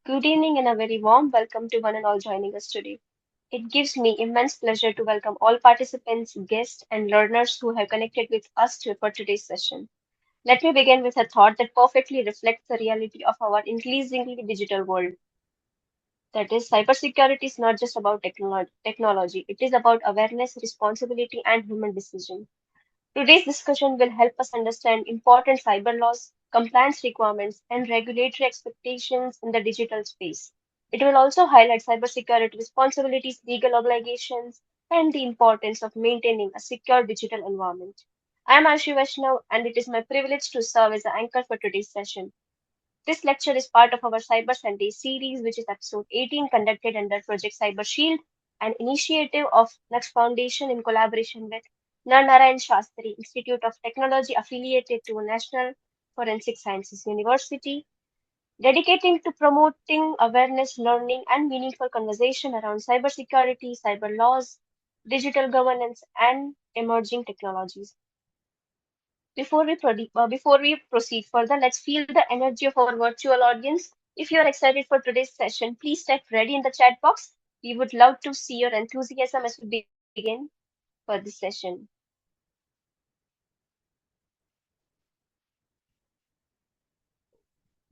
Good evening and a very warm welcome to one and all joining us today. It gives me immense pleasure to welcome all participants, guests, and learners who have connected with us for today's session. Let me begin with a thought that perfectly reflects the reality of our increasingly digital world. That is, cybersecurity is not just about technology, it is about awareness, responsibility, and human decision. Today's discussion will help us understand important cyber laws, compliance requirements, and regulatory expectations in the digital space. It will also highlight cybersecurity responsibilities, legal obligations, and the importance of maintaining a secure digital environment. I am Ashi Vaishnav, and it is my privilege to serve as the anchor for today's session. This lecture is part of our Cyber Sunday series, which is episode 18, conducted under Project Cyber Shield, an initiative of Naksh Foundation in collaboration with Narnarayan Shastri Institute of Technology affiliated to National Forensic Sciences University, dedicating to promoting awareness, learning, and meaningful conversation around cybersecurity, cyber laws, digital governance, and emerging technologies. Before we proceed further, let's feel the energy of our virtual audience. If you are excited for today's session, please type ready in the chat box. We would love to see your enthusiasm as we begin for this session.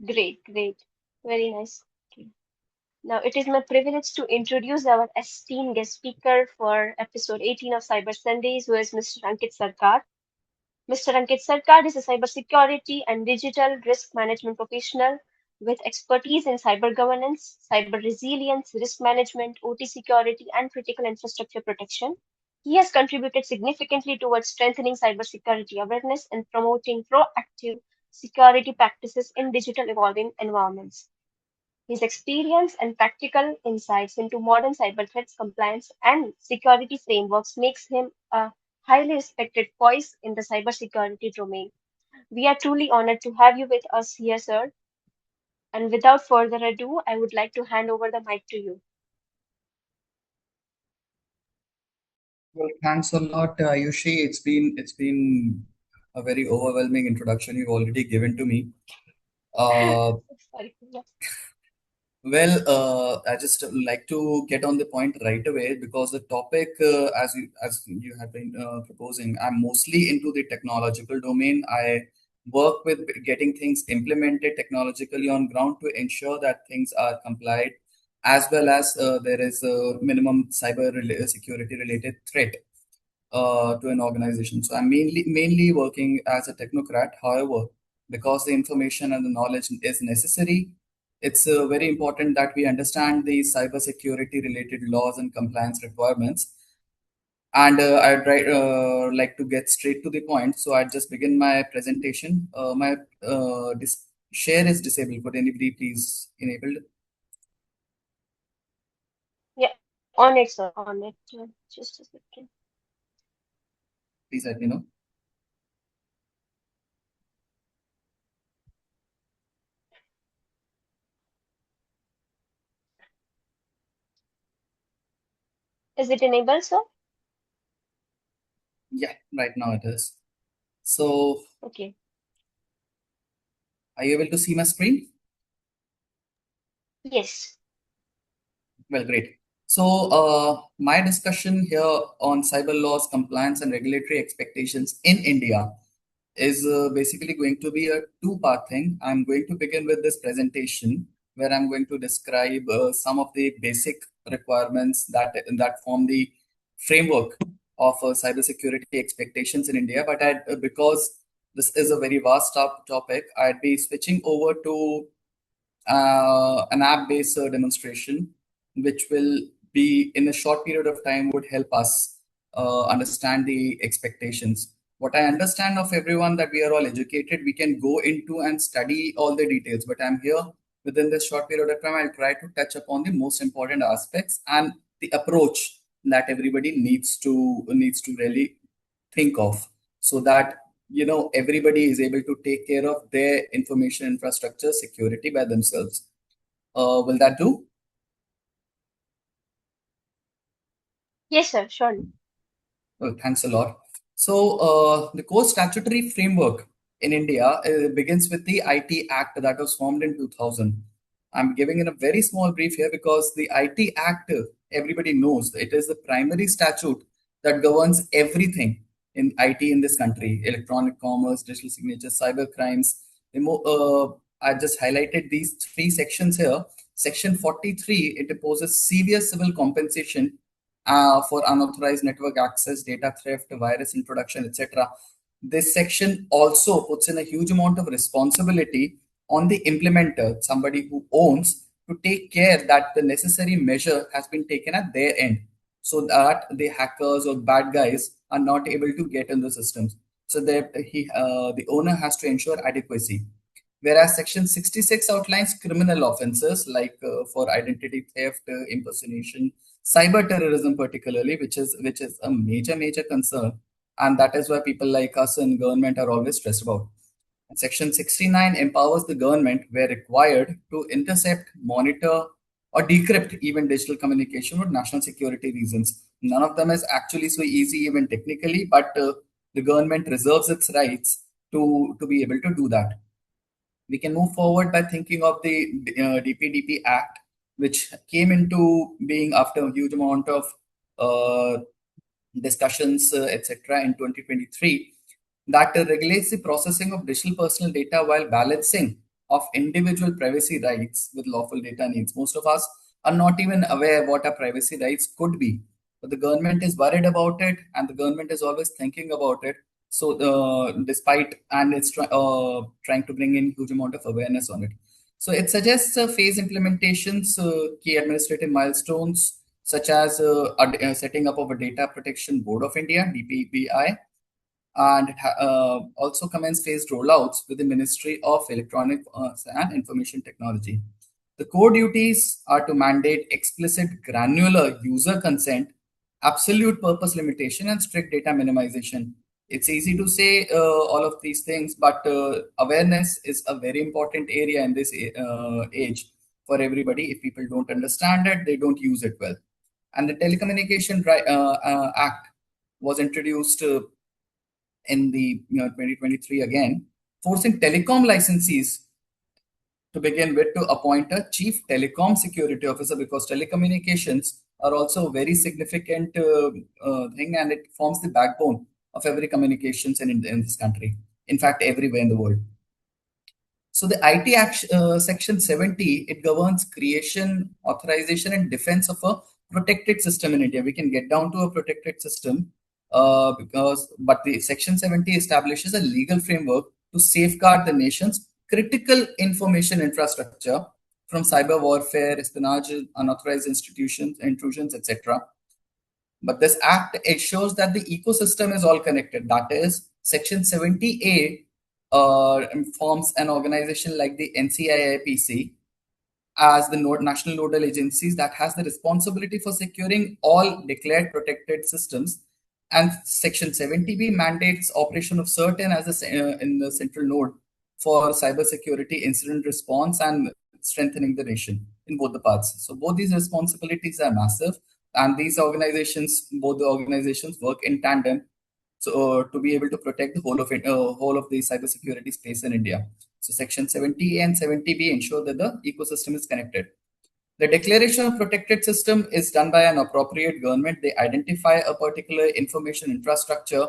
Great, great. Very nice. Okay. Now, it is my privilege to introduce our esteemed guest speaker for episode 18 of Cyber Sundays, who is Mr. Ankit Sarkar. Mr. Ankit Sarkar is a cybersecurity and digital risk management professional with expertise in cyber governance, cyber resilience, risk management, OT security, and critical infrastructure protection. He has contributed significantly towards strengthening cybersecurity awareness and promoting proactive security practices in digital evolving environments. His experience and practical insights into modern cyber threats, compliance, and security frameworks makes him a highly respected voice in the cybersecurity domain. We are truly honored to have you with us here, sir. And without further ado, I would like to hand over the mic to you. Well, thanks a lot, Yushi. It's been a very overwhelming introduction you've already given to me. Uh, Sorry. Yeah. I just like to get on the point right away because the topic, as you have been proposing, I'm mostly into the technological domain. I work with getting things implemented technologically on ground to ensure that things are complied, as well as there is a minimum security related threat to an organization. So I'm mainly working as a technocrat. However, because the information and the knowledge is necessary, it's very important that we understand the cybersecurity related laws and compliance requirements. And like to get straight to the point. So I'd just begin my presentation. My share is disabled. Could anybody please enable it? Yeah, on it, sir. On it. Just a second. Please let me know. Is it enabled, sir? Yeah, right now it is. So Okay. are you able to see my screen? Yes. Well, great. So, my discussion here on cyber laws, compliance, and regulatory expectations in India is basically going to be a two-part thing. I'm going to begin with this presentation where I'm going to describe some of the basic requirements that form the framework of cybersecurity expectations in India. But because this is a very vast topic, I'd be switching over to an app-based demonstration, which will be in a short period of time would help us understand the expectations. What I understand of everyone that we are all educated, we can go into and study all the details. But I'm here within this short period of time. I'll try to touch upon the most important aspects and the approach that everybody needs to really think of, so that everybody is able to take care of their information infrastructure security by themselves. Will that do? Yes, sir. Surely. Well, thanks a lot. So the core statutory framework in India begins with the IT Act that was formed in 2000. I'm giving in a very small brief here because the IT Act, everybody knows it is the primary statute that governs everything in IT in this country: electronic commerce, digital signatures, cyber crimes. I just highlighted these three sections here. Section 43, it imposes severe civil compensation for unauthorized network access, data theft, virus introduction, etc. This section also puts in a huge amount of responsibility on the implementer, somebody who owns, to take care that the necessary measure has been taken at their end so that the hackers or bad guys are not able to get in the systems. So that the owner has to ensure adequacy. Whereas Section 66 outlines criminal offenses like for identity theft, impersonation, cyber terrorism, particularly, which is a major concern, and that is why people like us in government are always stressed about. And Section 69 empowers the government, where required, to intercept, monitor, or decrypt even digital communication for national security reasons. None of them is actually so easy, even technically, but the government reserves its rights to be able to do that. We can move forward by thinking of the DPDP Act, which came into being after a huge amount of uh, discussions, etc., in 2023, that regulates the processing of digital personal data while balancing of individual privacy rights with lawful data needs. Most of us are not even aware what our privacy rights could be, but the government is worried about it, and the government is always thinking about it. So, despite and it's trying to bring in huge amount of awareness on it. So it suggests phase implementations, key administrative milestones such as setting up of a Data Protection Board of India (DPPI), and also commence phased rollouts with the Ministry of Electronic and Information Technology. The core duties are to mandate explicit granular user consent, absolute purpose limitation, and strict data minimization. It's easy to say all of these things, but awareness is a very important area in this age for everybody. If people don't understand it, they don't use it well. And the Telecommunication Act was introduced in the 2023 again, forcing telecom licensees to begin with to appoint a chief telecom security officer, because telecommunications are also a very significant thing, and it forms the backbone of every communications in this country. In fact, everywhere in the world. So the IT Act, Section 70, it governs creation, authorization, and defense of a protected system in India. We can get down to a protected system but the Section 70 establishes a legal framework to safeguard the nation's critical information infrastructure from cyber warfare, espionage, unauthorized institutions, intrusions, etc. But this act ensures that the ecosystem is all connected. That is, Section 70A forms an organization like the NCIIPC as the national nodal agencies that has the responsibility for securing all declared protected systems. And Section 70B mandates operation of certain as in the central node for cybersecurity incident response and strengthening the nation in both the parts. So both these responsibilities are massive, and both the organizations work in tandem, so to be able to protect the whole of the cybersecurity space in India. So Section 70A and 70B ensure that the ecosystem is connected. The declaration of protected system is done by an appropriate government. They identify a particular information infrastructure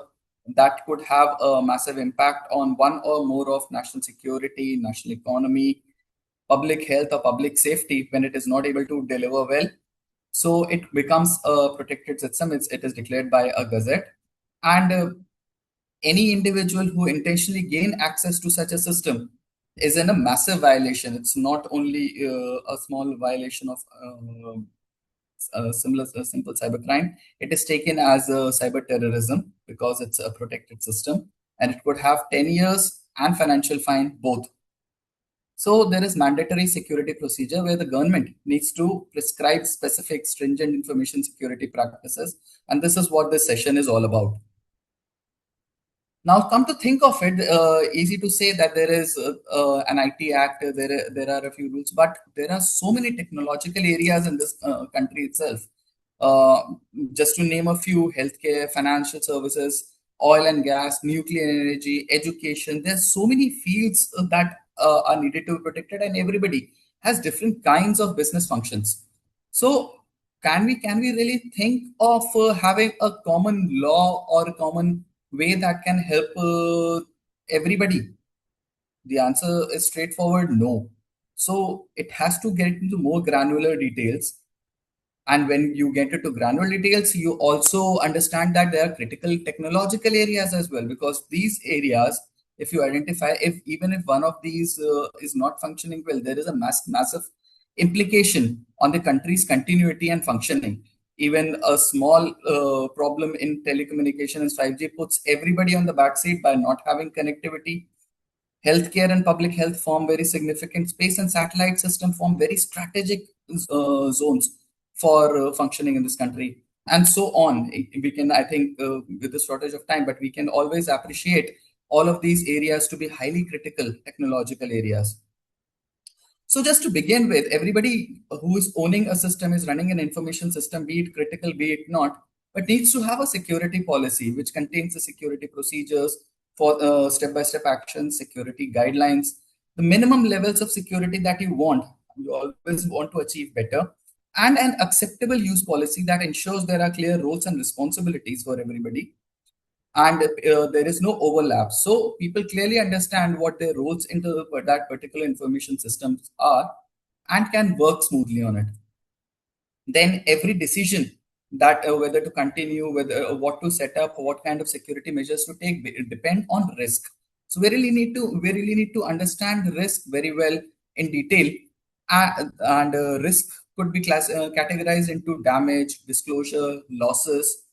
that could have a massive impact on one or more of national security, national economy, public health, or public safety when it is not able to deliver well. So it becomes a protected system. It is declared by a gazette. And any individual who intentionally gain access to such a system is in a massive violation. It's not only a small violation of a simple cybercrime. It is taken as a cyber terrorism because it's a protected system, and it could have 10 years and financial fine both. So there is mandatory security procedure where the government needs to prescribe specific stringent information security practices, and this is what this session is all about. Now, come to think of it, easy to say that there is an IT Act, there are a few rules, but there are so many technological areas in this country itself. Uh, just to name a few: healthcare, financial services, oil and gas, nuclear energy, education. There's so many fields that are needed to be protected, and everybody. has different kinds of business functions. So can we really think of having a common law or a common way that can help everybody? The answer is straightforward, no. So it has to get into more granular details, and when you get into granular details, you also understand that there are critical technological areas as well, because these areas, if you identify, if even if one of these is not functioning well, there is a massive implication on the country's continuity and functioning. Even a small problem in telecommunication and 5G puts everybody on the backseat by not having connectivity. Healthcare and public health form very significant. Space and satellite system form very strategic zones for functioning in this country, and so on. We can, I think, with the shortage of time, but we can always appreciate all of these areas to be highly critical technological areas. So just to begin with, everybody who is owning a system is running an information system, be it critical, be it not, but needs to have a security policy which contains the security procedures for step-by-step actions, security guidelines, the minimum levels of security that you want. You always want to achieve better, and an acceptable use policy that ensures there are clear roles and responsibilities for everybody, and there is no overlap. So people clearly understand what their roles into that particular information systems are and can work smoothly on it. Then every decision that whether to continue, whether what to set up, what kind of security measures to take, depend on risk. So we really need to understand risk very well in detail, and risk could be categorized into damage, disclosure, losses.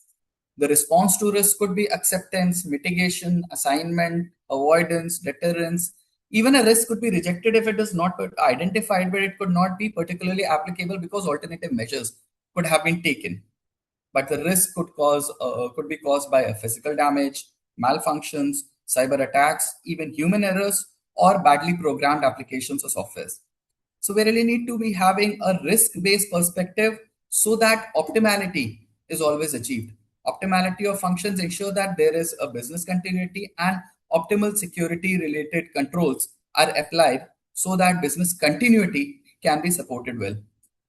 The response to risk could be acceptance, mitigation, assignment, avoidance, deterrence. Even a risk could be rejected if it is not identified, but it could not be particularly applicable because alternative measures could have been taken. But the risk could be caused by a physical damage, malfunctions, cyber attacks, even human errors, or badly programmed applications or softwares. So we really need to be having a risk-based perspective so that optimality is always achieved. Optimality of functions ensure that there is a business continuity and optimal security related controls are applied so that business continuity can be supported well.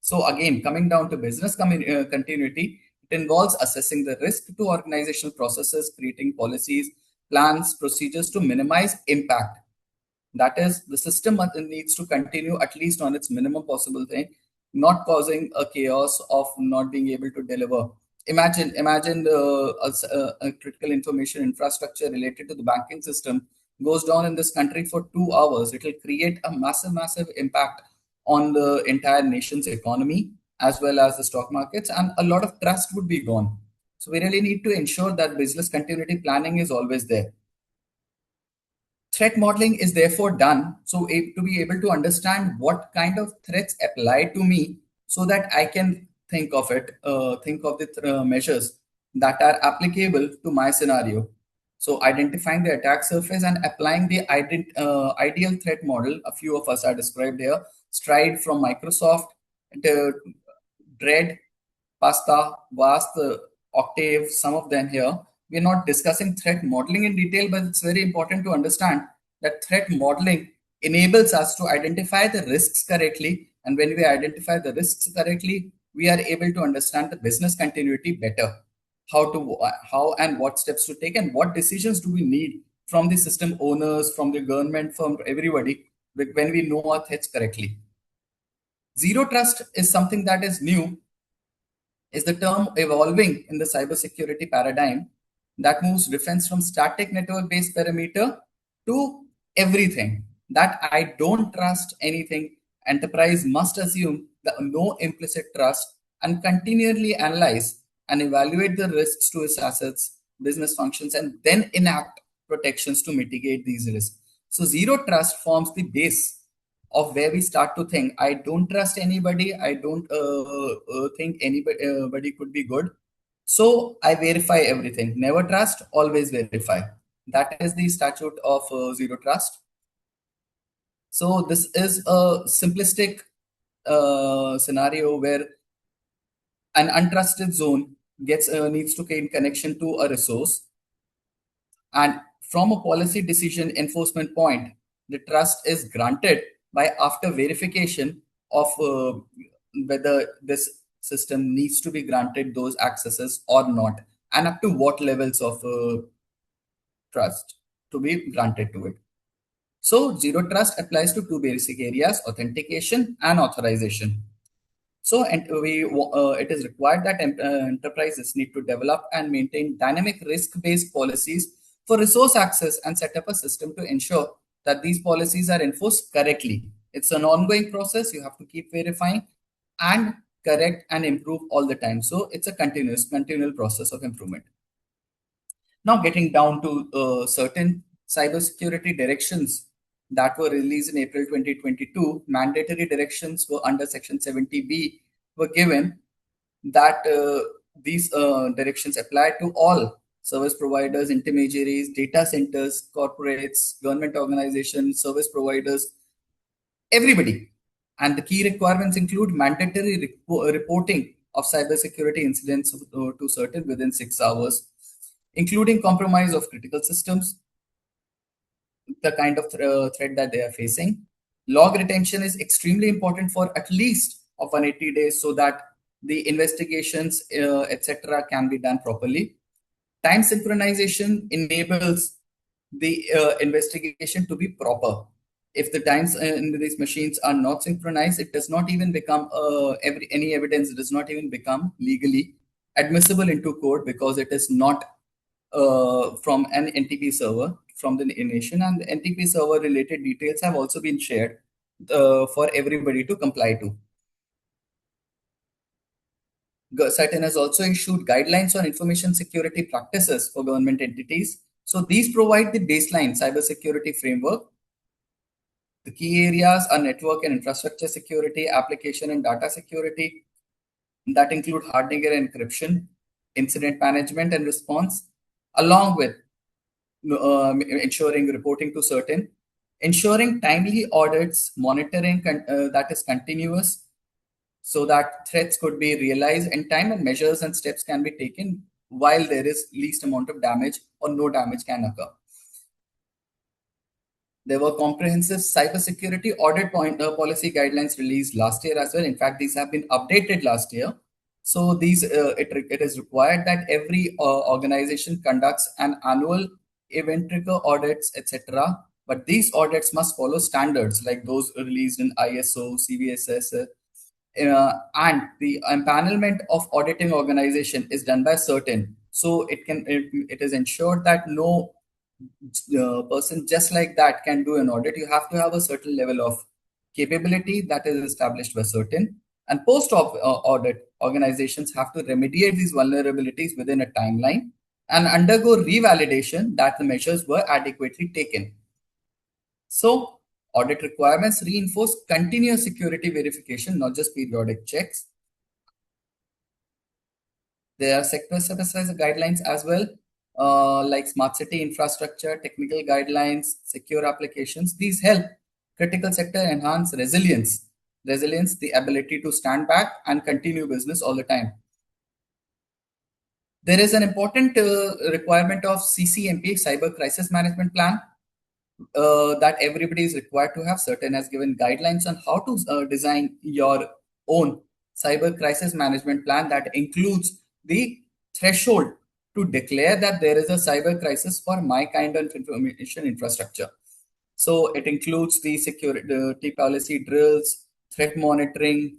So again, coming down to business continuity, it involves assessing the risk to organizational processes, creating policies, plans, procedures to minimize impact. That is, the system needs to continue at least on its minimum possible thing, not causing a chaos of not being able to deliver. Imagine a critical information infrastructure related to the banking system goes down in this country for 2 hours. It will create a massive impact on the entire nation's economy as well as the stock markets, and a lot of trust would be gone. So we really need to ensure that business continuity planning is always there. Threat modeling is therefore done so to be able to understand what kind of threats apply to me, so that I can think of the measures that are applicable to my scenario. So identifying the attack surface and applying the ideal threat model. A few of us are described here. Stride from Microsoft, the Dread, Pasta, Vast, Octave, some of them here. We're not discussing threat modeling in detail, but it's very important to understand that threat modeling enables us to identify the risks correctly. And when we identify the risks correctly, we are able to understand the business continuity better. How and what steps to take, and what decisions do we need from the system owners, from the government, from everybody when we know our threats correctly. Zero trust is something that is new, is the term evolving in the cybersecurity paradigm that moves defense from static network based parameter to everything. That I don't trust anything. Enterprise must assume the no implicit trust and continually analyze and evaluate the risks to its assets, business functions, and then enact protections to mitigate these risks. So, zero trust forms the base of where we start to think, I don't trust anybody, I don't think anybody could be good, so I verify everything. Never trust, always verify. That is the statute of zero trust. So this is a simplistic scenario where an untrusted zone gets needs to gain connection to a resource, and from a policy decision enforcement point, the trust is granted by after verification of whether this system needs to be granted those accesses or not, and up to what levels of trust to be granted to it. So, zero trust applies to two basic areas: authentication and authorization. So, and it is required that enterprises need to develop and maintain dynamic risk-based policies for resource access and set up a system to ensure that these policies are enforced correctly. It's an ongoing process. You have to keep verifying and correct and improve all the time. So, it's a continual process of improvement. Now, getting down to certain cybersecurity directions that were released in April 2022, mandatory directions were under Section 70B were given that these directions apply to all service providers, intermediaries, data centers, corporates, government organizations, service providers, everybody. And the key requirements include mandatory reporting of cybersecurity incidents to certain within 6 hours, including compromise of critical systems, the kind of threat that they are facing. Log retention is extremely important for at least of 180 days so that the investigations, etc., can be done properly. Time synchronization enables the investigation to be proper. If the times in these machines are not synchronized, it does not even become any evidence does not even become legally admissible into court because it is not from an NTP server from the nation, and the NTP server related details have also been shared for everybody to comply to. Saturn has also issued guidelines on information security practices for government entities. So these provide the baseline cybersecurity framework. The key areas are network and infrastructure security, application and data security, that include hardening and encryption, incident management and response, along with ensuring reporting to certain, ensuring timely audits, monitoring that is continuous, so that threats could be realized in time and measures and steps can be taken while there is least amount of damage or no damage can occur. There were comprehensive cybersecurity audit policy guidelines released last year as well. In fact, these have been updated last year. So it is required that every organization conducts an annual event trigger audits, etc. But these audits must follow standards like those released in ISO, CVSS, and the empanelment of auditing organization is done by certain. So it is ensured that no person just like that can do an audit. You have to have a certain level of capability that is established by certain. And post audit organizations have to remediate these vulnerabilities within a timeline and undergo revalidation that the measures were adequately taken. So, audit requirements reinforce continuous security verification, not just periodic checks. There are sector-specific guidelines as well, like smart city infrastructure, technical guidelines, secure applications. These help critical sector enhance resilience. Resilience, the ability to stand back and continue business all the time. There is an important requirement of CCMP, Cyber Crisis Management Plan, that everybody is required to have. Certain has given guidelines on how to design your own cyber crisis management plan that includes the threshold to declare that there is a cyber crisis for my kind of information infrastructure. So it includes the security policy drills, threat monitoring,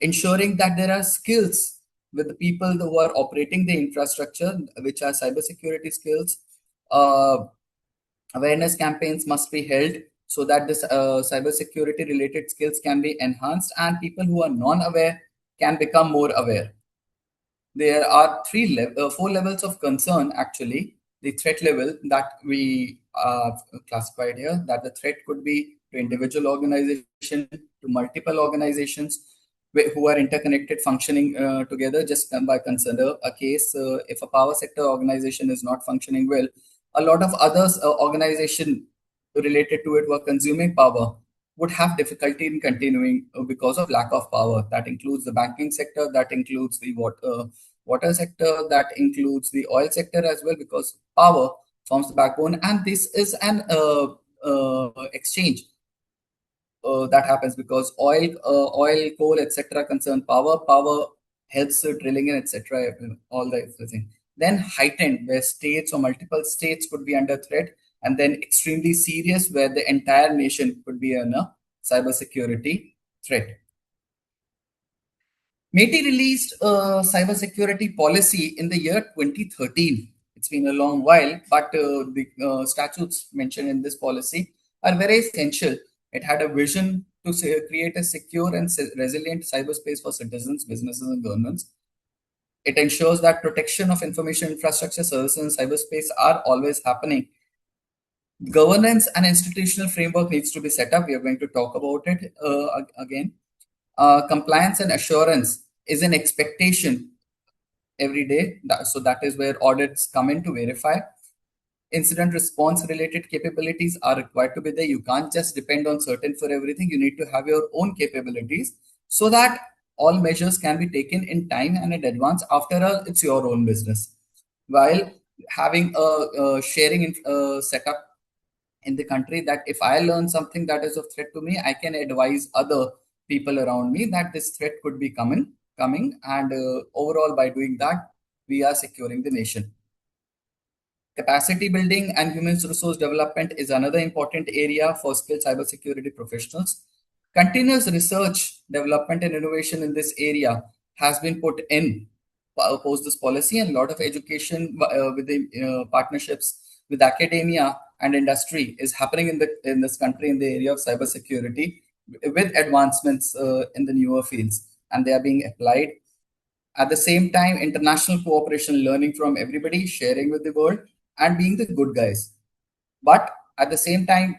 ensuring that there are skills with the people who are operating the infrastructure, which are cybersecurity skills. Awareness campaigns must be held so that this cybersecurity related skills can be enhanced and people who are non-aware can become more aware. There are four levels of concern actually. The threat level that we classified here, that the threat could be to individual organization, to multiple organizations who are interconnected functioning together. Just by consider a case, if a power sector organization is not functioning well, a lot of others organization related to it were consuming power would have difficulty in continuing because of lack of power. That includes the banking sector, that includes the water sector, that includes the oil sector as well, because power forms the backbone, and this is an exchange that happens because oil, coal, etc. concern power. Power helps drilling and etc. All the everything. Then heightened, where states or multiple states could be under threat, and then extremely serious, where the entire nation could be in a cybersecurity threat. MeitY released a cybersecurity policy in the year 2013. It's been a long while, but the statutes mentioned in this policy are very essential. It had a vision to create a secure and resilient cyberspace for citizens, businesses, and governments. It ensures that protection of information infrastructure services in cyberspace are always happening. Governance and institutional framework needs to be set up. We are going to talk about it again. Compliance and assurance is an expectation every day. So that is where audits come in to verify. Incident response related capabilities are required to be there. You can't just depend on certain for everything. You need to have your own capabilities so that all measures can be taken in time and in advance. After all, it's your own business. While having a sharing setup in the country, that if I learn something that is of threat to me, I can advise other people around me that this threat could be coming, and overall by doing that, we are securing the nation. Capacity building and human resource development is another important area for skilled cybersecurity professionals. Continuous research, development, and innovation in this area has been put in post this policy, and a lot of education with the partnerships with academia and industry is happening in this country in the area of cybersecurity with advancements in the newer fields, and they are being applied. At the same time, international cooperation, learning from everybody, sharing with the world, and being the good guys. But at the same time,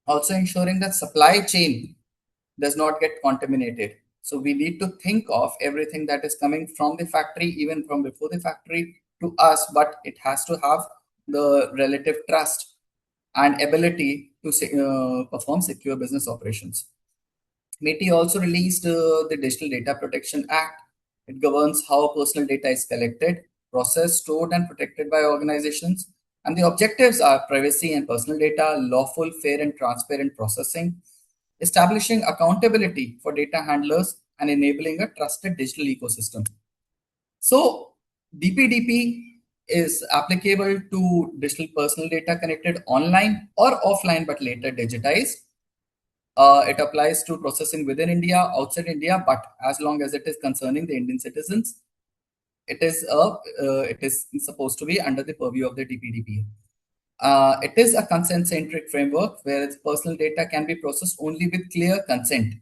also ensuring that supply chain does not get contaminated. So we need to think of everything that is coming from the factory, even from before the factory to us, but it has to have the relative trust and ability to perform secure business operations. MeitY also released the Digital Data Protection Act. It governs how personal data is collected, processed, stored, and protected by organizations. And the objectives are privacy and personal data, lawful, fair, and transparent processing, establishing accountability for data handlers, and enabling a trusted digital ecosystem. So, DPDP is applicable to digital personal data connected online or offline but later digitized. It applies to processing within India, outside India, but as long as it is concerning the Indian citizens, it is supposed to be under the purview of the DPDP. It is a consent-centric framework where its personal data can be processed only with clear consent,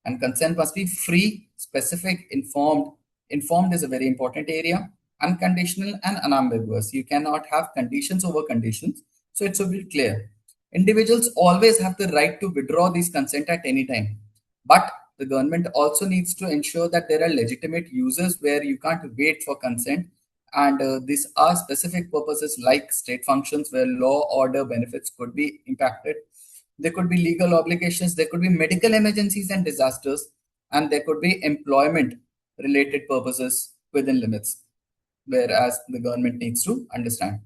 and consent must be free, specific, informed. Informed is a very important area. Unconditional and unambiguous. You cannot have conditions over conditions, so it should be clear. Individuals always have the right to withdraw these consent at any time, but the government also needs to ensure that there are legitimate uses where you can't wait for consent, and these are specific purposes like state functions where law, order, benefits could be impacted. There could be legal obligations, there could be medical emergencies and disasters, and there could be employment related purposes within limits, whereas the government needs to understand.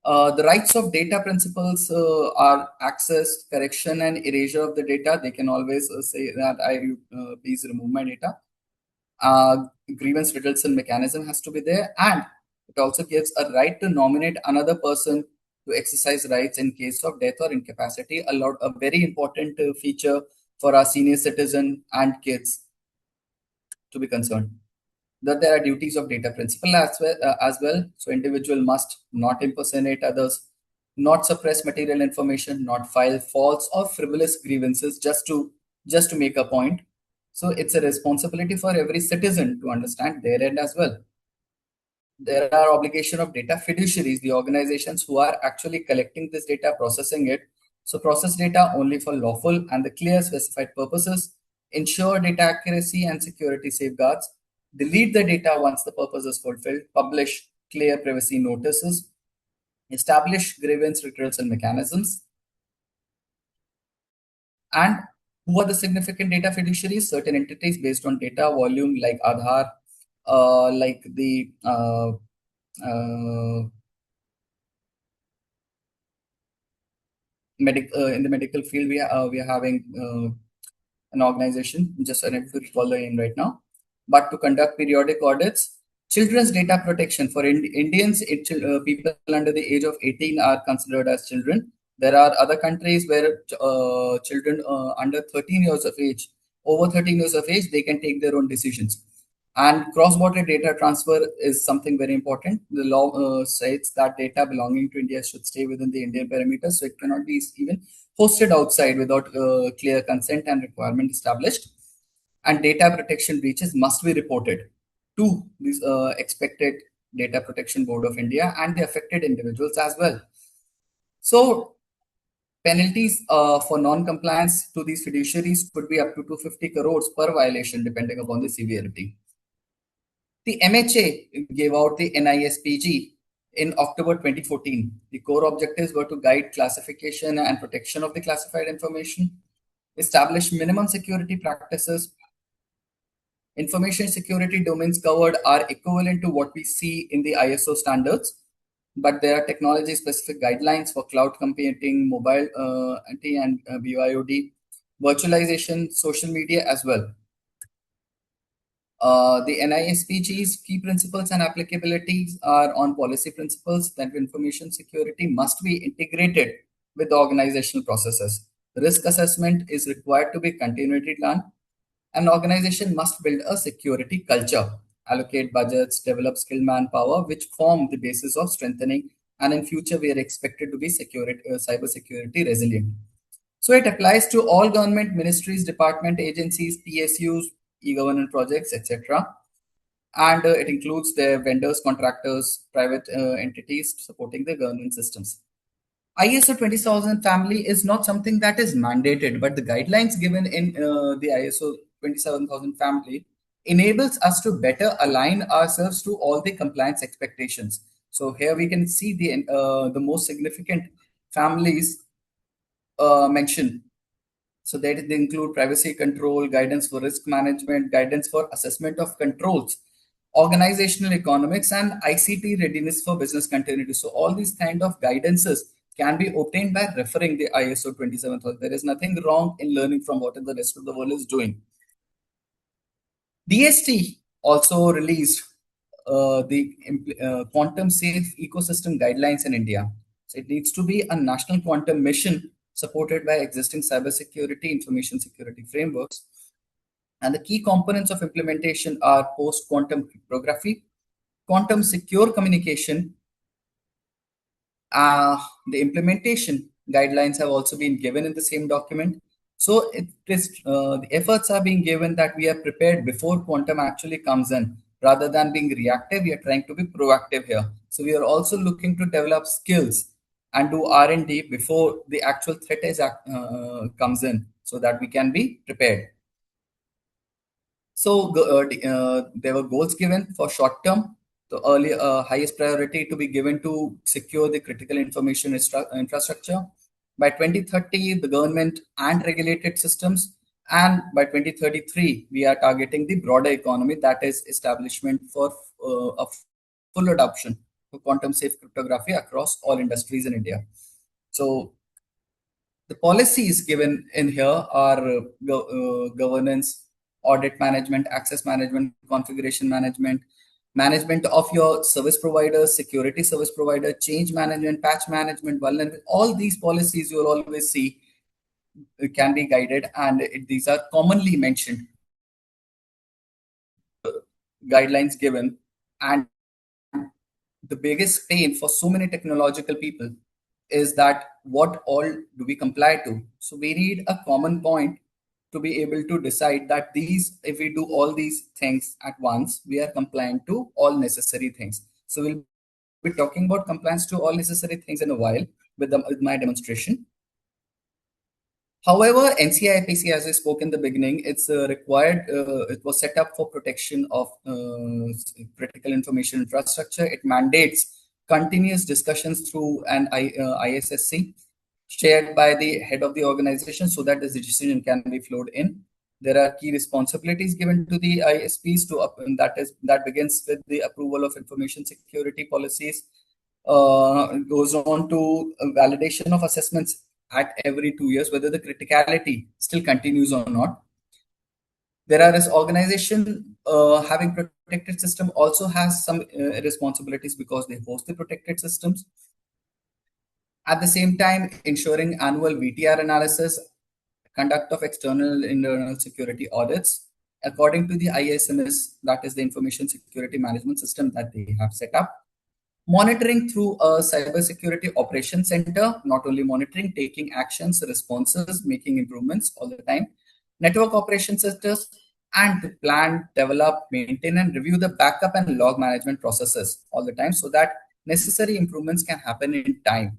The rights of data principles are access, correction, and erasure of the data. They can always say that please remove my data. Grievance redressal mechanism has to be there, and it also gives a right to nominate another person to exercise rights in case of death or incapacity. A very important feature for our senior citizen and kids to be concerned. That there are duties of data principle as well. So individual must not impersonate others, not suppress material information, not file false or frivolous grievances just to make a point. So it's a responsibility for every citizen to understand their end as well. There are obligation of data fiduciaries, the organizations who are actually collecting this data, processing it. So process data only for lawful and the clear specified purposes, ensure data accuracy and security safeguards, delete the data once the purpose is fulfilled, publish clear privacy notices, establish grievance redressal mechanisms, and who are the significant data fiduciaries? Certain entities based on data volume like Aadhaar, like the uh, in the medical field, we are having an organization, just unable to recall the name right now, but to conduct periodic audits. Children's data protection for Indians, people under the age of 18 are considered as children. There are other countries where children under 13 years of age, over 13 years of age, they can take their own decisions. And cross-border data transfer is something very important. The law states that data belonging to India should stay within the Indian perimeter, so it cannot be even hosted outside without clear consent and requirement established. And data protection breaches must be reported to this expected Data Protection Board of India and the affected individuals as well. So penalties for non-compliance to these fiduciaries could be up to 250 crores per violation, depending upon the severity. The MHA gave out the NISPG in October 2014. The core objectives were to guide classification and protection of the classified information, establish minimum security practices. Information security domains covered are equivalent to what we see in the ISO standards, but there are technology specific guidelines for cloud computing, mobile IT and BYOD, virtualization, social media as well. The NISPG's key principles and applicabilities are on policy principles that information security must be integrated with the organizational processes. Risk assessment is required to be continually done. An organization must build a security culture, allocate budgets, develop skilled manpower, which form the basis of strengthening. And in future, we are expected to be cybersecurity resilient. So it applies to all government ministries, department agencies, PSUs, e-government projects, etc. And it includes their vendors, contractors, private entities supporting the government systems. ISO 20000 family is not something that is mandated, but the guidelines given in the ISO 27000 family enables us to better align ourselves to all the compliance expectations. So here we can see the most significant families mentioned. So that they include privacy control, guidance for risk management, guidance for assessment of controls, organizational economics, and ICT readiness for business continuity. So all these kind of guidances can be obtained by referring the ISO 27000. There is nothing wrong in learning from what the rest of the world is doing. DST also released the quantum safe ecosystem guidelines in India. So it needs to be a national quantum mission supported by existing cybersecurity, information security frameworks. And the key components of implementation are post-quantum cryptography, quantum secure communication. The implementation guidelines have also been given in the same document. So the efforts are being given that we are prepared before quantum actually comes in. Rather than being reactive, we are trying to be proactive here. So we are also looking to develop skills and do R&D before the actual threat comes in, so that we can be prepared. So there were goals given for short term. The early highest priority to be given to secure the critical information infrastructure. By 2030, the government and regulated systems. And by 2033, we are targeting the broader economy, that is establishment for a full adoption of quantum safe cryptography across all industries in India. So the policies given in here are governance, audit management, access management, configuration management, management of your service provider, security service provider, change management, patch management, vulnerability. All these policies you will always see can be guided, and these are commonly mentioned guidelines given. And the biggest pain for so many technological people is that what all do we comply to? So we need a common point to be able to decide that if we do all these things at once, we are compliant to all necessary things. So we'll be talking about compliance to all necessary things in a while with my demonstration. However, NCIPC, as I spoke in the beginning, it's required. It was set up for protection of critical information infrastructure. It mandates continuous discussions through an ISSC shared by the head of the organization, so that the decision can be flowed in. There are key responsibilities given to the ISPs that begins with the approval of information security policies. Goes on to validation of assessments at every 2 years whether the criticality still continues or not. There are this organization having protected system also has some responsibilities because they host the protected systems. At the same time, ensuring annual VTR analysis, conduct of external and internal security audits according to the ISMS, that is the Information Security Management System that they have set up. Monitoring through a cybersecurity operations center, not only monitoring, taking actions, responses, making improvements all the time. Network operation centers, and to plan, develop, maintain, and review the backup and log management processes all the time so that necessary improvements can happen in time.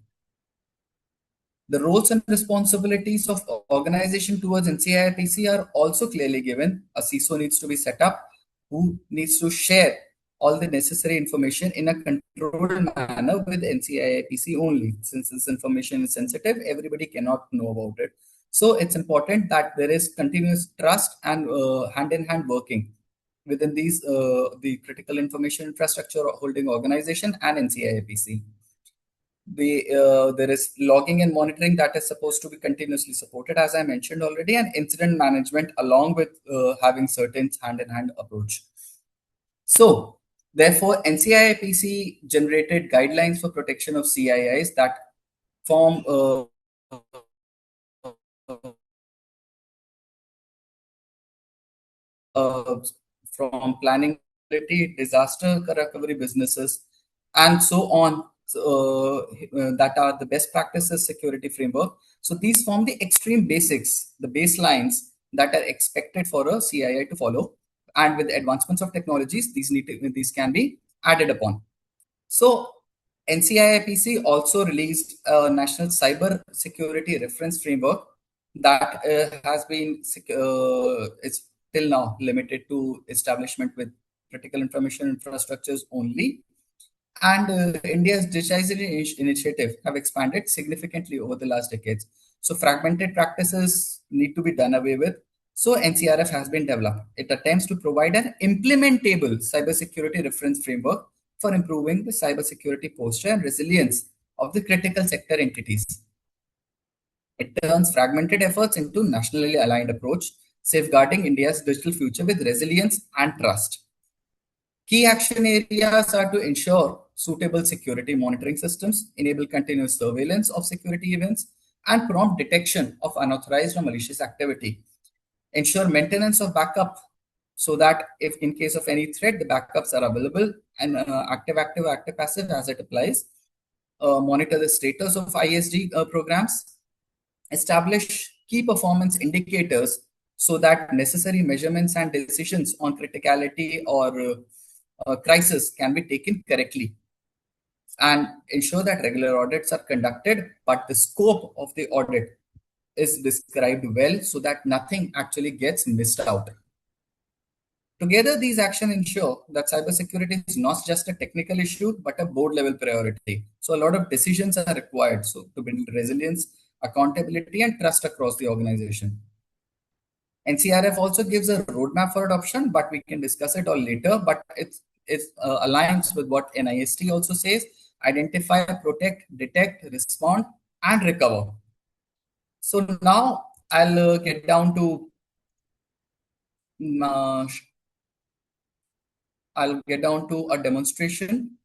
The roles and responsibilities of organization towards NCIPC are also clearly given. A CISO needs to be set up who needs to share all the necessary information in a controlled manner with NCIPC only. Since this information is sensitive, everybody cannot know about it. So it's important that there is continuous trust and hand-in-hand working within these the critical information infrastructure holding organization and NCIPC. There is logging and monitoring that is supposed to be continuously supported, as I mentioned already, and incident management along with having certain hand-in-hand approach. So, therefore, NCIPC generated guidelines for protection of CIIs that form uh, from planning, disaster recovery businesses, and so on. That are the best practices security framework. So these form the extreme basics, the baselines that are expected for a CII to follow. And with the advancements of technologies, these can be added upon. So NCIIPC also released a national cyber security reference framework that has been it's till now limited to establishment with critical information infrastructures only. And India's digitization initiative have expanded significantly over the last decades. So fragmented practices need to be done away with. So NCRF has been developed. It attempts to provide an implementable cybersecurity reference framework for improving the cybersecurity posture and resilience of the critical sector entities. It turns fragmented efforts into nationally aligned approach, safeguarding India's digital future with resilience and trust. Key action areas are to ensure suitable security monitoring systems, enable continuous surveillance of security events, and prompt detection of unauthorized or malicious activity. Ensure maintenance of backup so that if in case of any threat, the backups are available and active passive as it applies. Monitor the status of ISD programs. Establish key performance indicators so that necessary measurements and decisions on criticality or crisis can be taken correctly, and ensure that regular audits are conducted, but the scope of the audit is described well so that nothing actually gets missed out. Together, these actions ensure that cybersecurity is not just a technical issue, but a board level priority. So, a lot of decisions are required to build resilience, accountability, and trust across the organization. NCRF also gives a roadmap for adoption, but we can discuss it all later. But it aligns with what NIST also says: identify, protect, detect, respond, and recover. So now I'll get down to uh, a demonstration.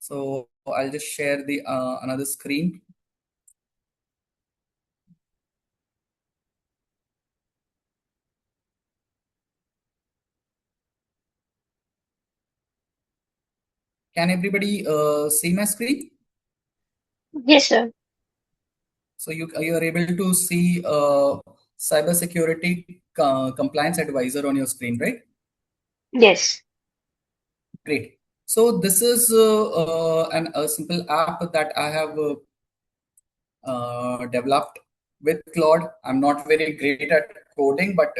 So I'll just share the another screen. Can everybody see my screen? Yes, sir. So you are able to see cybersecurity compliance advisor on your screen, right? Yes. Great. So this is a simple app that I have developed with Claude. I'm not very great at coding, but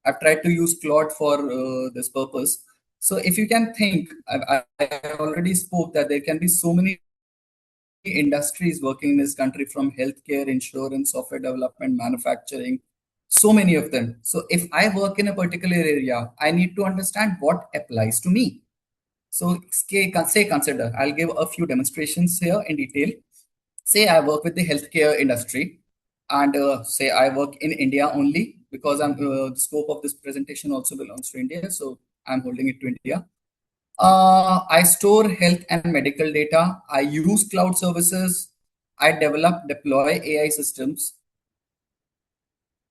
I've tried to use Claude for this purpose. So if you can think, I already spoke that there can be so many industries working in this country, from healthcare, insurance, software development, manufacturing, so many of them. So if I work in a particular area, I need to understand what applies to me. So say consider, I'll give a few demonstrations here in detail. say I work with the healthcare industry, and say I work in India only, because the scope of this presentation also belongs to India, so I'm holding it to India. I store health and medical data. I use cloud services. I develop, deploy AI systems,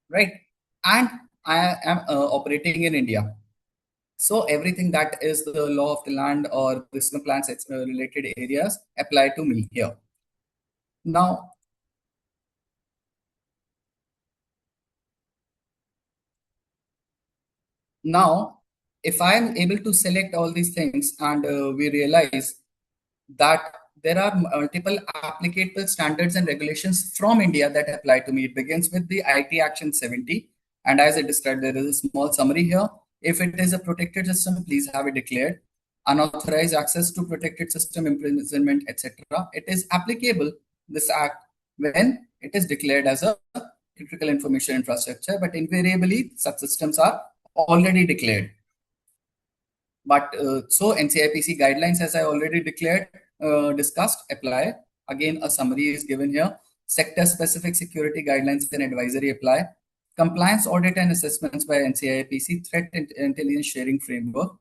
right? And I am operating in India. So everything that is the law of the land or this compliance related areas apply to me here. Now, now, if I am able to select all these things, and we realize that there are multiple applicable standards and regulations from India that apply to me. It begins with the IT Action 70. And as I described, there is a small summary here. If it is a protected system, please have it declared. Unauthorized access to protected system imprisonment, etc. It is applicable, this act, when it is declared as a critical information infrastructure, but invariably such systems are already declared. But so NCIPC guidelines, as I already declared, discussed, apply. Again, a summary is given here. Sector-specific security guidelines and advisory apply. Compliance audit and assessments by NCIPC, threat intelligence sharing framework.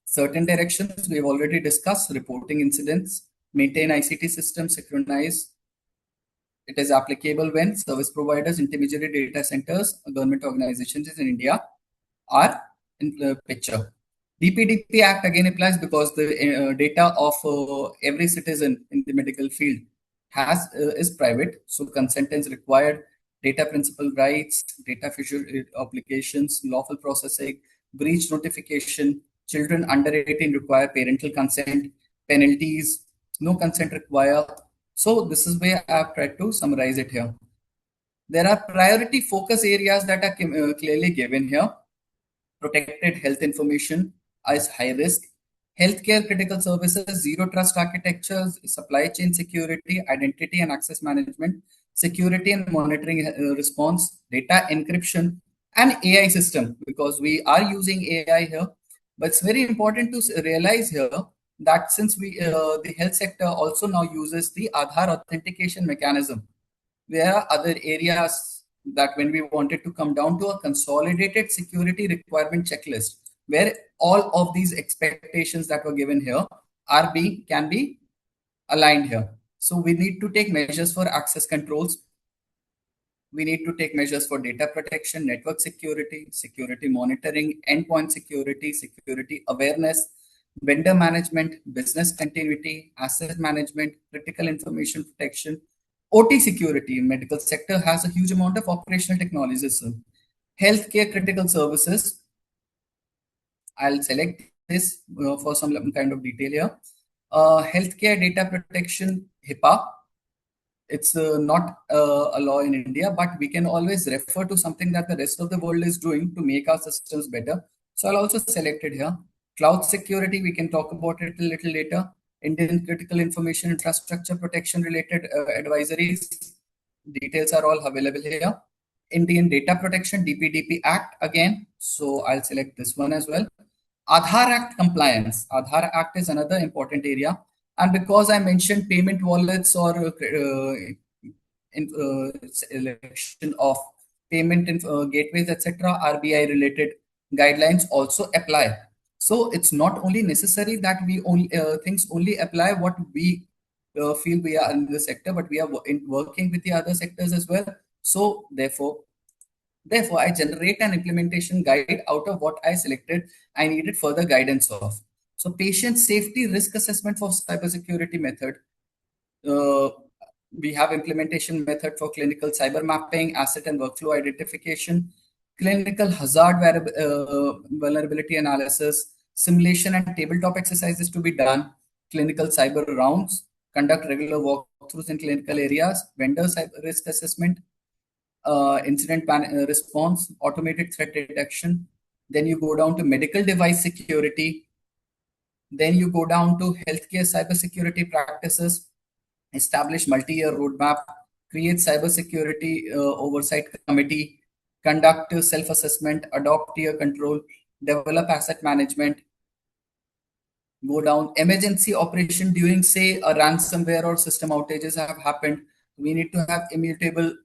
Certain directions we have already discussed, reporting incidents, maintain ICT systems, synchronize. It is applicable when service providers, intermediary data centers, government organizations in India are in the picture. DPDP Act again applies because the data of every citizen in the medical field has is private, so consent is required. Data principal rights, data future obligations, lawful processing, breach notification, children under 18 require parental consent, penalties, no consent required. So this is where I have tried to summarize it here. There are priority focus areas that are clearly given here. Protected health information is high risk. Healthcare critical services, zero trust architectures, supply chain security, identity and access management, security and monitoring response, data encryption, and AI system, because we are using AI here. But it's very important to realize here that since the health sector also now uses the Aadhaar authentication mechanism, there are other areas that when we wanted to come down to a consolidated security requirement checklist, where all of these expectations that were given here can be aligned here. So we need to take measures for access controls. We need to take measures for data protection, network security, security monitoring, endpoint security, security awareness, vendor management, business continuity, asset management, critical information protection, OT security. Medical sector has a huge amount of operational technologies. So healthcare critical services, I'll select this for some kind of detail here. Healthcare data protection, HIPAA. It's not a law in India, but we can always refer to something that the rest of the world is doing to make our systems better. So I'll also select it here. Cloud security, we can talk about it a little later. Indian critical information infrastructure protection related advisories. Details are all available here. Indian Data Protection DPDP Act again. So I'll select this one as well. Aadhaar Act compliance. Aadhaar Act is another important area. And because I mentioned payment wallets or selection of payment gateways, etc., RBI related guidelines also apply. So it's not only necessary that we only things only apply what we feel we are in the sector, but we are working with the other sectors as well. So therefore, I generate an implementation guide out of what I selected. I needed further guidance of. So patient safety risk assessment for cybersecurity method. Uh, we have implementation method for clinical cyber mapping, asset and workflow identification, clinical hazard vulnerability analysis, simulation and tabletop exercises to be done, clinical cyber rounds, conduct regular walkthroughs in clinical areas, vendor cyber risk assessment, incident response, automated threat detection. Then you go down to medical device security. Then you go down to healthcare cybersecurity practices, establish multi-year roadmap, create cybersecurity oversight committee, conduct self-assessment, adopt tier control, develop asset management, go down. Emergency operation during, say, a ransomware or system outages have happened. We need to have immutable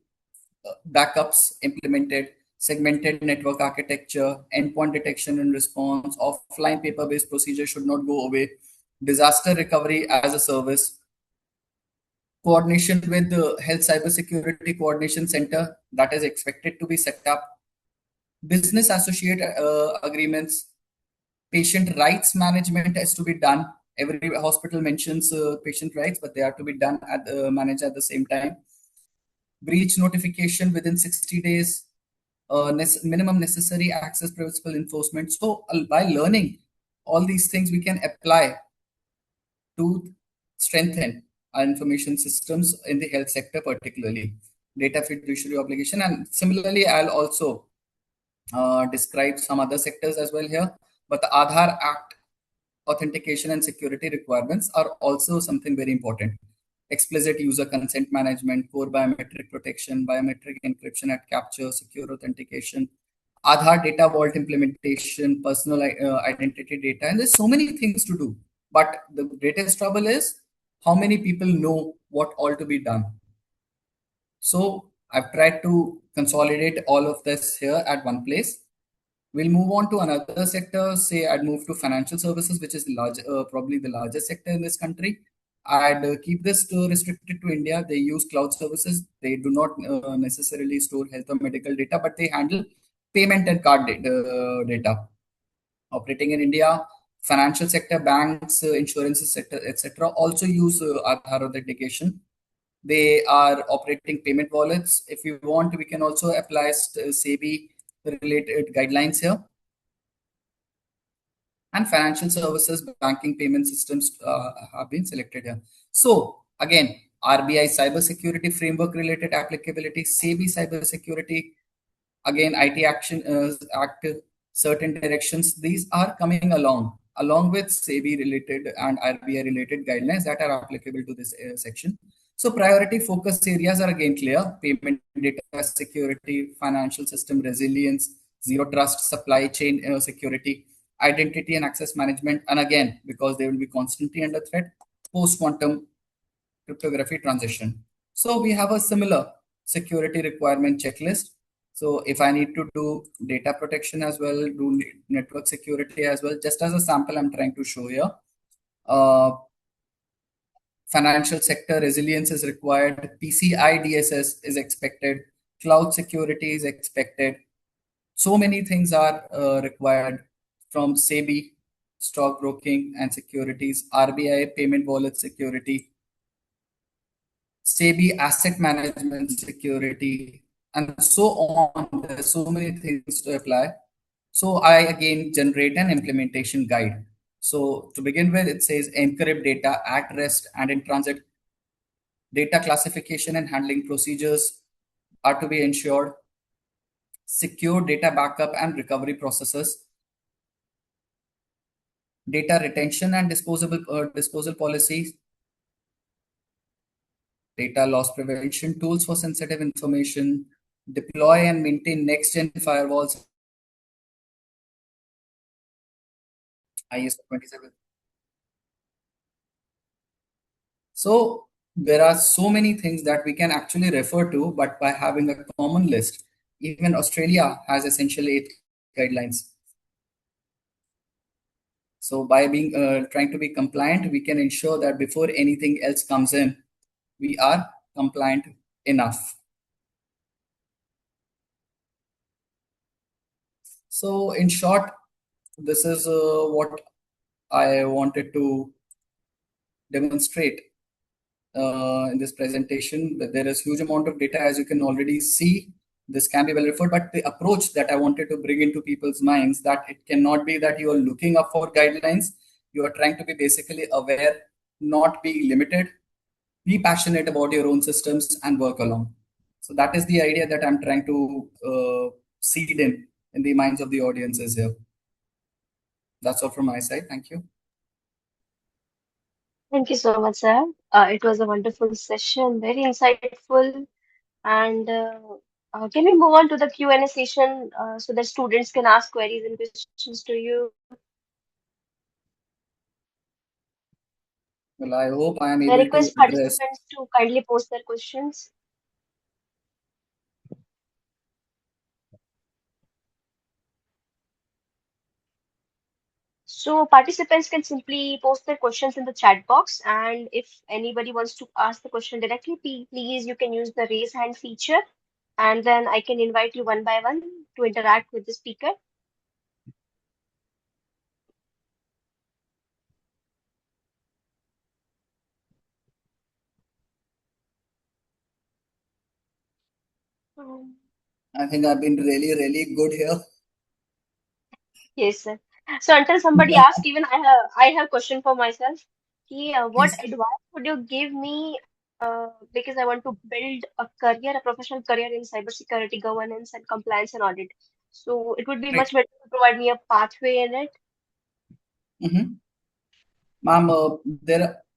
backups implemented, segmented network architecture, endpoint detection and response, offline paper-based procedures should not go away, disaster recovery as a service, coordination with the Health Cybersecurity Coordination Center that is expected to be set up, business associate agreements, patient rights management has to be done. Every hospital mentions patient rights, but they are to be done at managed at the same time. Breach notification within 60 days, minimum necessary access principle enforcement. So by learning all these things, we can apply to strengthen our information systems in the health sector, particularly data fiduciary obligation. And similarly, I'll also describe some other sectors as well here. But the Aadhaar Act authentication and security requirements are also something very important. Explicit user consent management, core biometric protection, biometric encryption at capture, secure authentication, Aadhaar data vault implementation, personal identity data, and there's so many things to do. But the greatest trouble is how many people know what all to be done. So I've tried to consolidate all of this here at one place. We'll move on to another sector. Say I'd move to financial services, which is probably the largest sector in this country. I'd keep this restricted to India. They use cloud services. They do not necessarily store health or medical data, but they handle payment and card data. Operating in India, financial sector, banks, insurance sector, etc., also use Aadhaar authentication. They are operating payment wallets. If we want, we can also apply SEBI related guidelines here. And financial services, banking payment systems have been selected here. So again, RBI cybersecurity framework related applicability, SEBI cybersecurity, again IT action act, certain directions. These are coming along with SEBI related and RBI related guidelines that are applicable to this section. So priority focus areas are again clear: payment data security, financial system resilience, zero trust, supply chain security, identity and access management, and again, because they will be constantly under threat, post quantum cryptography transition. So we have a similar security requirement checklist. So if I need to do data protection as well, do network security as well, just as a sample I'm trying to show here. Uh, Financial sector resilience is required. PCI DSS is expected. Cloud security is expected. So many things are required from SEBI, stockbroking and securities, RBI payment wallet security, SEBI asset management security, and so on. There's so many things to apply. So I again generate an implementation guide. So to begin with, it says encrypt data at rest and in transit. Data classification and handling procedures are to be ensured. Secure data backup and recovery processes. Data retention and disposal policies. Data loss prevention tools for sensitive information. Deploy and maintain next-gen firewalls. ISO 27. So there are so many things that we can actually refer to, but by having a common list, even Australia has essentially 8 guidelines. So by being trying to be compliant, we can ensure that before anything else comes in, we are compliant enough. So in short, this is what I wanted to demonstrate in this presentation. That there is huge amount of data, as you can already see. This can be well referred, but the approach that I wanted to bring into people's minds, that it cannot be that you are looking up for guidelines. You are trying to be basically aware, not be limited, be passionate about your own systems and work along. So that is the idea that I'm trying to seed in the minds of the audiences here. That's all from my side. Thank you. Thank you so much, sir. It was a wonderful session, very insightful. And can we move on to the Q&A session so that students can ask queries and questions to you? Well, I hope I am I able to request address. participants to kindly post their questions. So participants can simply post their questions in the chat box, and if anybody wants to ask the question directly, please you can use the raise hand feature, and then I can invite you one by one to interact with the speaker. Um, I think I've been really, really good here. Yes, sir. So until somebody asks, even I have question for myself. What Please. advice would you give me because I want to build a career, a professional career in cybersecurity governance and compliance and audit. So it would be Right. much better to provide me a pathway in it. Mm-hmm. Ma'am,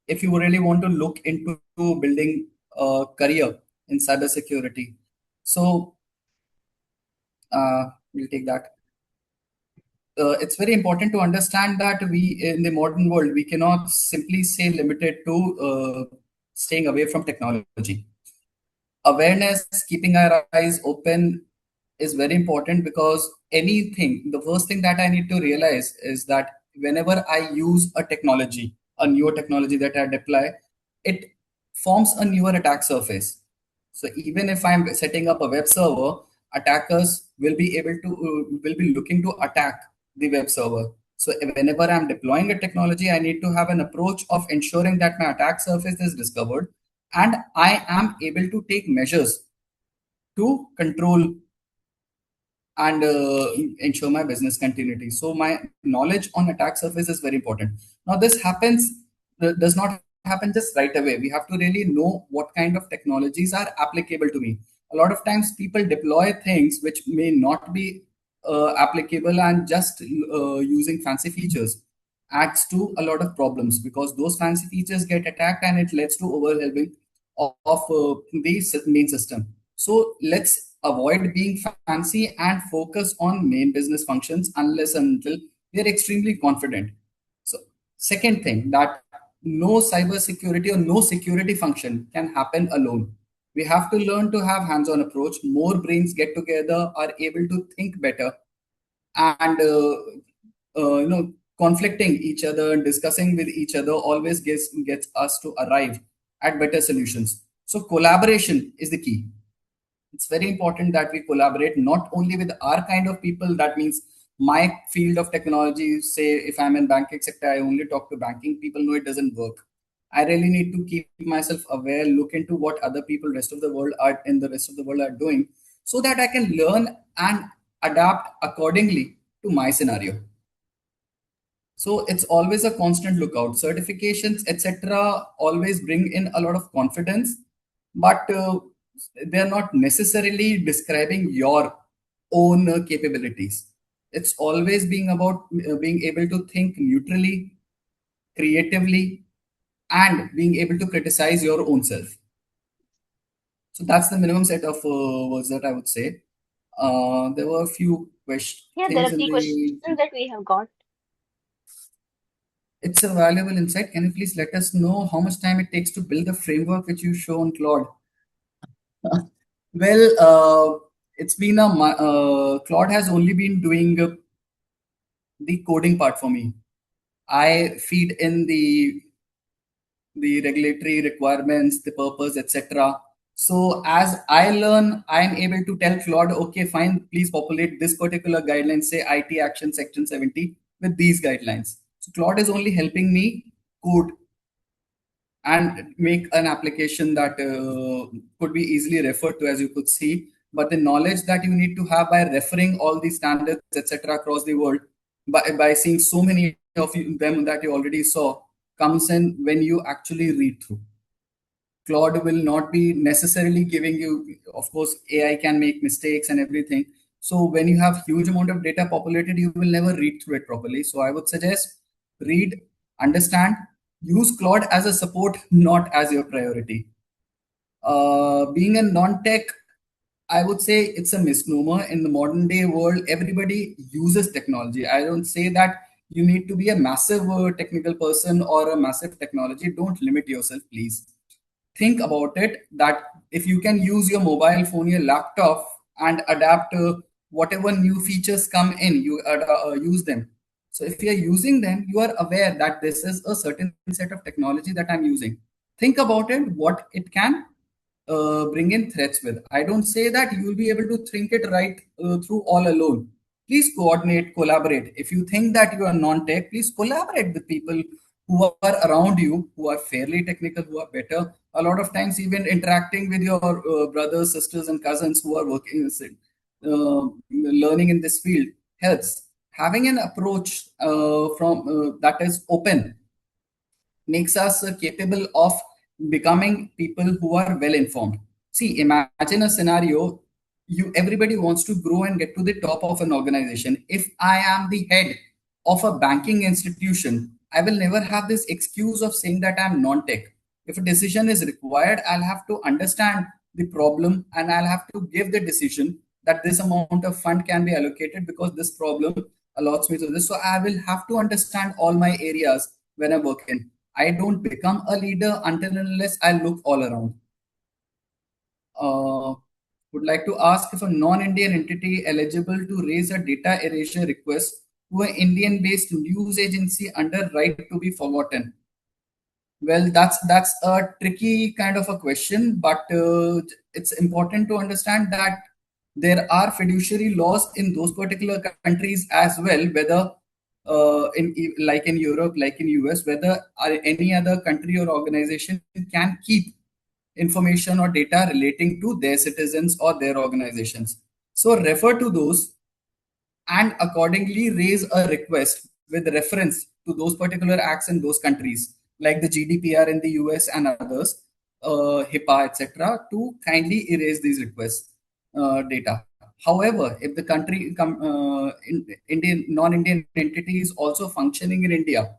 if you really want to look into building a career in cybersecurity, so we'll take that. It's very important to understand that we, in the modern world, we cannot simply say limited to staying away from technology. Awareness, keeping our eyes open is very important because anything, the first thing that I need to realize is that whenever I use a technology, a newer technology that I deploy, it forms a newer attack surface. So even if I'm setting up a web server, attackers will be able to will be looking to attack the web server. So whenever I'm deploying a technology, I need to have an approach of ensuring that my attack surface is discovered and I am able to take measures to control and ensure my business continuity. So my knowledge on attack surface is very important. Now this does not happen just right away. We have to really know what kind of technologies are applicable to me. A lot of times people deploy things which may not be applicable, and just using fancy features adds to a lot of problems because those fancy features get attacked and it leads to overwhelming of the main system. So let's avoid being fancy and focus on main business functions unless and until we are extremely confident. So second thing, that no cyber security or no security function can happen alone. We have to learn to have hands-on approach. More brains get together, are able to think better, and conflicting each other and discussing with each other always gets us to arrive at better solutions. So collaboration is the key. It's very important that we collaborate not only with our kind of people. That means my field of technology, say if I'm in banking sector, I only talk to banking people. No, it doesn't work. I really need to keep myself aware, look into what other people rest of the world are doing, so that I can learn and adapt accordingly to my scenario. So it's always a constant lookout. Certifications, etc., always bring in a lot of confidence, but they're not necessarily describing your own capabilities. It's always being about being able to think neutrally, creatively, and being able to criticize your own self. So that's the minimum set of words that I would say. There were a few Yeah, there things are in three questions the. that we have got. It's a valuable insight. Can you please let us know how much time it takes to build the framework which you show on Claude? Well, it's been Claude has only been doing the coding part for me. I feed in the regulatory requirements, the purpose, etc. So as I learn, I am able to tell Claude, okay, fine, please populate this particular guideline, say IT Action Section 70, with these guidelines. So Claude is only helping me code and make an application that could be easily referred to, as you could see. But the knowledge that you need to have by referring all these standards, etc., across the world, by seeing so many of them that you already saw, comes in when you actually read through. Claude will not be necessarily giving you, of course, AI can make mistakes and everything. So when you have huge amount of data populated, you will never read through it properly. So I would suggest read, understand, use Claude as a support, not as your priority. Being a non-tech, I would say it's a misnomer. In the modern day world, everybody uses technology. I don't say that you need to be a massive technical person or a massive technology. Don't limit yourself, please. Think about it that if you can use your mobile phone, your laptop, and adapt whatever new features come in, you use them. So if you're using them, you are aware that this is a certain set of technology that I'm using. Think about it, what it can bring in threats with. I don't say that you will be able to think it right through all alone. Please coordinate, collaborate. If you think that you are non-tech, please collaborate with people who are around you, who are fairly technical, who are better. A lot of times, even interacting with your brothers, sisters, and cousins who are working, learning in this field helps. Having an approach from that is open makes us capable of becoming people who are well informed. See, imagine a scenario, you everybody wants to grow and get to the top of an organization. If I am the head of a banking institution, I will never have this excuse of saying that I'm non-tech. If a decision is required, I'll have to understand the problem and I'll have to give the decision that this amount of fund can be allocated because this problem allows me to this. So I will have to understand all my areas when I work in. I don't become a leader until and unless I look all around. Uh, would like to ask if a non-Indian entity eligible to raise a data erasure request to an Indian-based news agency under right to be forgotten. Well, that's a tricky kind of a question, but it's important to understand that there are fiduciary laws in those particular countries as well, whether like in Europe, like in US, whether any other country or organization can keep information or data relating to their citizens or their organizations. So refer to those and accordingly raise a request with reference to those particular acts in those countries, like the GDPR in the US and others, HIPAA, etc., to kindly erase these requests data. However, if the country Indian non-Indian entity is also functioning in India,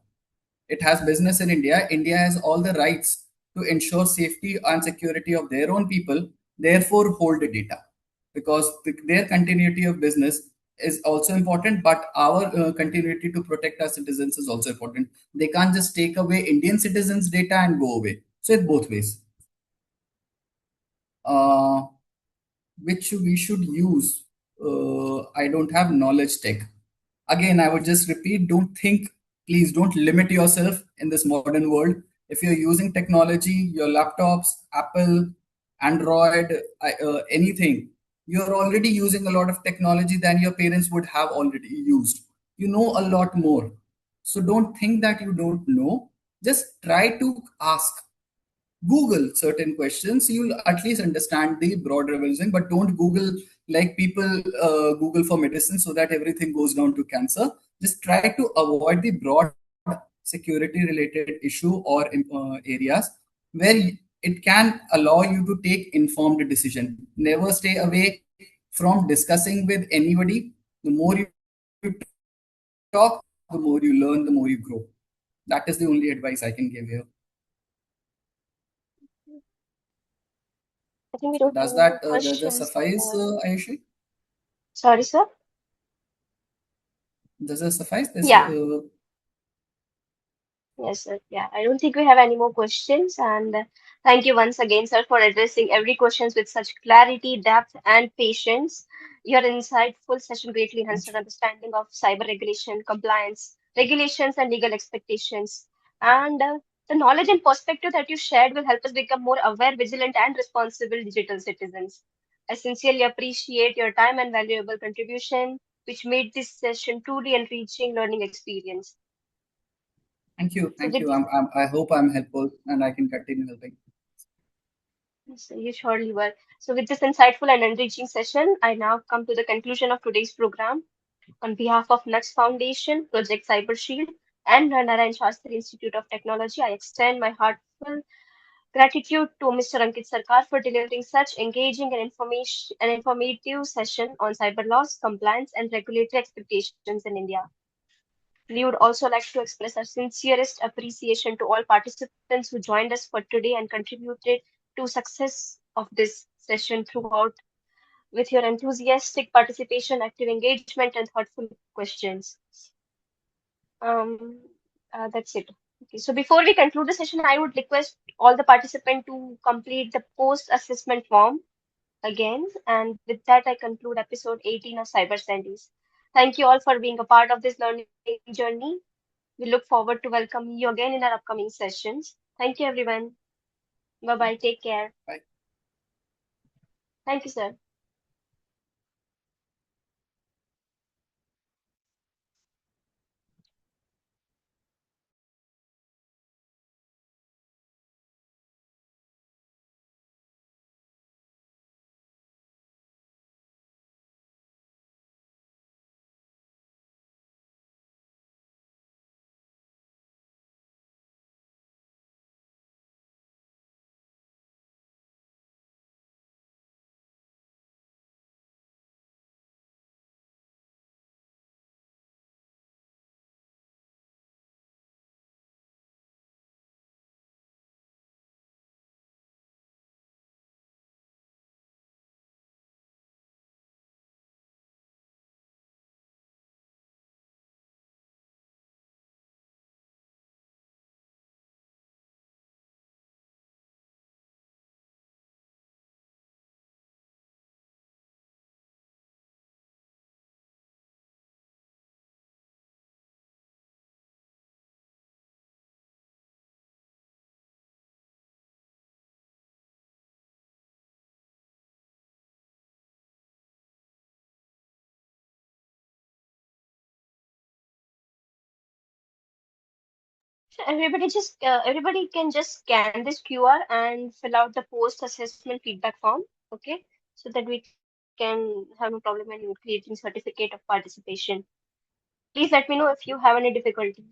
it has business in India. India has all the rights to ensure safety and security of their own people, therefore, hold the data because their continuity of business is also important, but our continuity to protect our citizens is also important. They can't just take away Indian citizens' data and go away. So, it's both ways. Uh, which we should use. I don't have knowledge tech. Again, I would just repeat, don't think, please don't limit yourself in this modern world. If you're using technology, your laptops, Apple, Android, anything, you're already using a lot of technology than your parents would have already used. You know a lot more. So don't think that you don't know. Just try to ask. Google certain questions, you'll at least understand the broader reason, but don't Google like people Google for medicine so that everything goes down to cancer. Just try to avoid the broad security related issue or areas where it can allow you to take informed decision. Never stay away from discussing with anybody. The more you talk, the more you learn, the more you grow. That is the only advice I can give here. I think we So don't have does any more does that questions. suffice, Ayushi? Sorry, sir. Does that suffice? This Yeah. Yes, sir. Yeah, I don't think we have any more questions. And thank you once again, sir, for addressing every questions with such clarity, depth, and patience. Your insightful session greatly enhanced our understanding of cyber regulation, compliance, regulations, and legal expectations. And the knowledge and perspective that you shared will help us become more aware, vigilant, and responsible digital citizens. I sincerely appreciate your time and valuable contribution, which made this session truly enriching learning experience. So thank with you. this I hope I'm helpful and I can continue helping. So you surely were. So, with this insightful and enriching session, I now come to the conclusion of today's program. On behalf of Naksh Foundation, Project Cyber Shield, and Narayan Shastri Institute of Technology, I extend my heartfelt gratitude to Mr. Ankit Sarkar for delivering such engaging and informative session on cyber laws, compliance, and regulatory expectations in India. We would also like to express our sincerest appreciation to all participants who joined us for today and contributed to success of this session throughout with your enthusiastic participation, active engagement, and thoughtful questions. Um, that's it. Okay, so before we conclude the session, I would request all the participants to complete the post-assessment form again. And with that, I conclude episode 18 of Cyber Sandies. Thank you all for being a part of this learning journey. We look forward to welcoming you again in our upcoming sessions. Thank you, everyone. Bye bye. Take care. Bye. Thank you, sir. So everybody can just scan this QR and fill out the post-assessment feedback form. Okay, so that we can have no problem in creating certificate of participation. Please let me know if you have any difficulty.